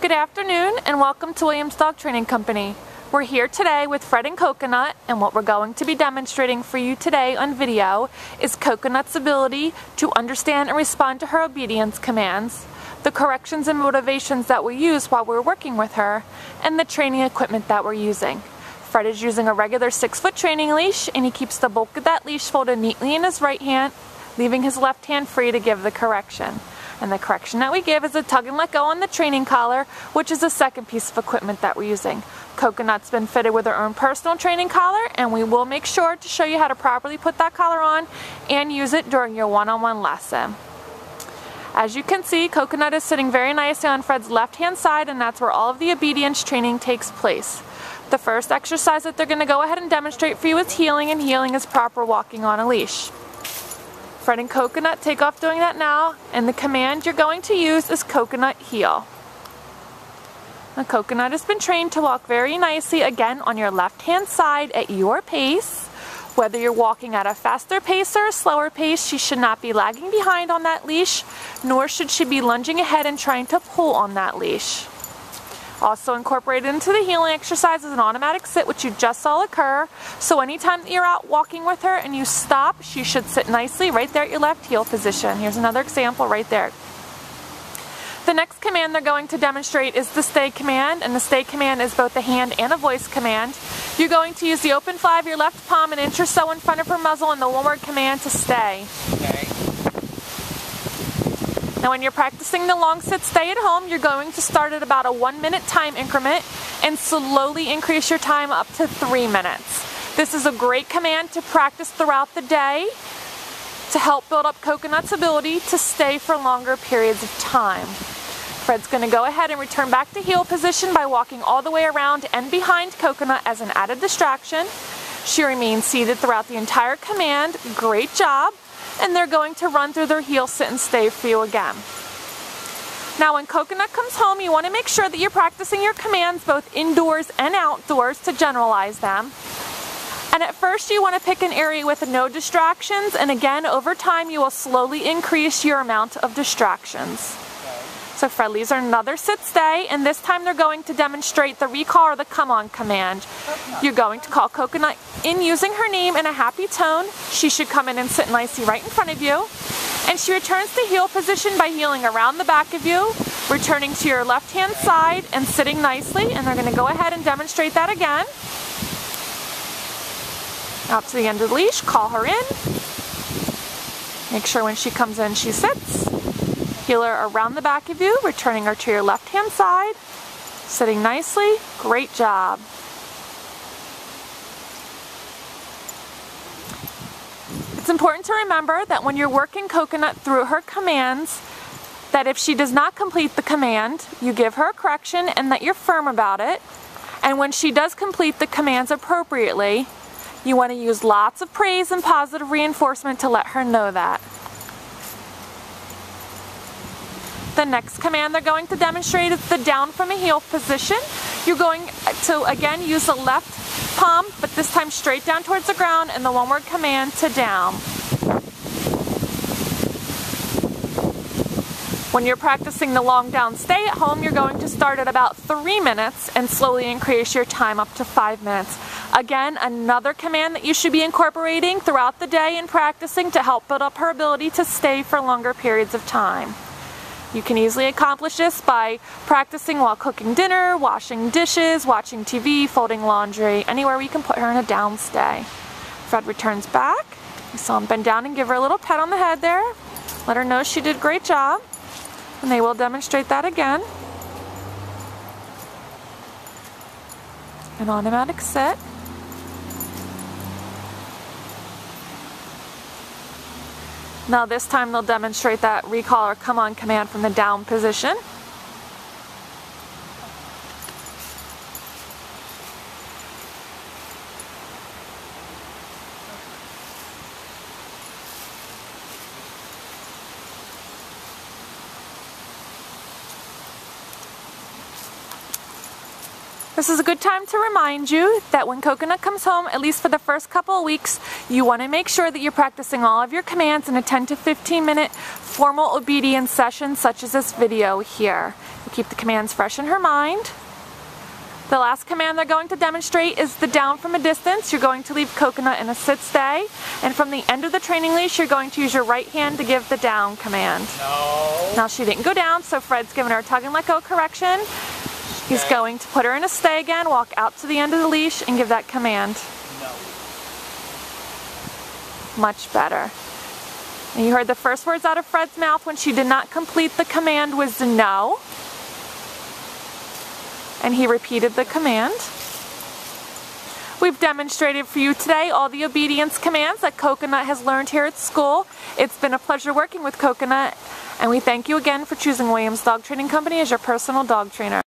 Good afternoon and welcome to Williams Dog Training Company. We're here today with Fred and Coconut, and what we're going to be demonstrating for you today on video is Coconut's ability to understand and respond to her obedience commands, the corrections and motivations that we use while we're working with her, and the training equipment that we're using. Fred is using a regular 6-foot training leash, and he keeps the bulk of that leash folded neatly in his right hand, leaving his left hand free to give the correction. And the correction that we give is a tug and let go on the training collar, which is the second piece of equipment that we're using. Coconut's been fitted with her own personal training collar, and we will make sure to show you how to properly put that collar on and use it during your one-on-one lesson. As you can see, Coconut is sitting very nicely on Fred's left-hand side, and that's where all of the obedience training takes place. The first exercise that they're going to go ahead and demonstrate for you is heeling, and heeling is proper walking on a leash. Fred and Coconut take off doing that now, and the command you're going to use is Coconut heel. Now, Coconut has been trained to walk very nicely again on your left hand side at your pace. Whether you're walking at a faster pace or a slower pace, she should not be lagging behind on that leash, nor should she be lunging ahead and trying to pull on that leash. Also incorporated into the heeling exercise is an automatic sit, which you just saw occur. So anytime that you're out walking with her and you stop, she should sit nicely right there at your left heel position. Here's another example right there. The next command they're going to demonstrate is the stay command, and the stay command is both a hand and a voice command. You're going to use the open fly of your left palm an inch or so in front of her muzzle and the one-word command to stay. Okay. Now when you're practicing the long sit stay at home, you're going to start at about a 1-minute time increment and slowly increase your time up to 3 minutes. This is a great command to practice throughout the day to help build up Coconut's ability to stay for longer periods of time. Fred's going to go ahead and return back to heel position by walking all the way around and behind Coconut as an added distraction. She remains seated throughout the entire command. Great job. And they're going to run through their heel sit and stay for you again. Now when Coconut comes home, you want to make sure that you're practicing your commands both indoors and outdoors to generalize them. And at first you want to pick an area with no distractions, and again over time you will slowly increase your amount of distractions. So Fred leaves another sit stay, and this time they're going to demonstrate the recall or the come on command. You're going to call Coconut in using her name in a happy tone. She should come in and sit nicely right in front of you. And she returns to heel position by heeling around the back of you, returning to your left hand side and sitting nicely. And they're going to go ahead and demonstrate that again. Out to the end of the leash, call her in. Make sure when she comes in she sits. Heel her around the back of you, returning her to your left hand side, sitting nicely. Great job. It's important to remember that when you're working Coconut through her commands, that if she does not complete the command, you give her a correction and that you're firm about it. And when she does complete the commands appropriately, you want to use lots of praise and positive reinforcement to let her know that. The next command they're going to demonstrate is the down from a heel position. You're going to again use the left palm, but this time straight down towards the ground, and the one-word command to down. When you're practicing the long down stay at home, you're going to start at about 3 minutes and slowly increase your time up to 5 minutes. Again, another command that you should be incorporating throughout the day and practicing to help build up her ability to stay for longer periods of time. You can easily accomplish this by practicing while cooking dinner, washing dishes, watching TV, folding laundry, anywhere we can put her in a down stay. Fred returns back. You saw him bend down and give her a little pat on the head there. Let her know she did a great job. And they will demonstrate that again. An automatic sit. Now this time they'll demonstrate that recall or come on command from the down position. This is a good time to remind you that when Coconut comes home, at least for the first couple of weeks, you want to make sure that you're practicing all of your commands in a 10 to 15 minute formal obedience session such as this video here. We'll keep the commands fresh in her mind. The last command they're going to demonstrate is the down from a distance. You're going to leave Coconut in a sit stay, and from the end of the training leash, you're going to use your right hand to give the down command. No. Now she didn't go down, so Fred's giving her a tug and let go correction. He's going to put her in a stay again, walk out to the end of the leash, and give that command. No. Much better. And you heard the first words out of Fred's mouth when she did not complete the command was no. And he repeated the command. We've demonstrated for you today all the obedience commands that Coconut has learned here at school. It's been a pleasure working with Coconut, and we thank you again for choosing Williams Dog Training Company as your personal dog trainer.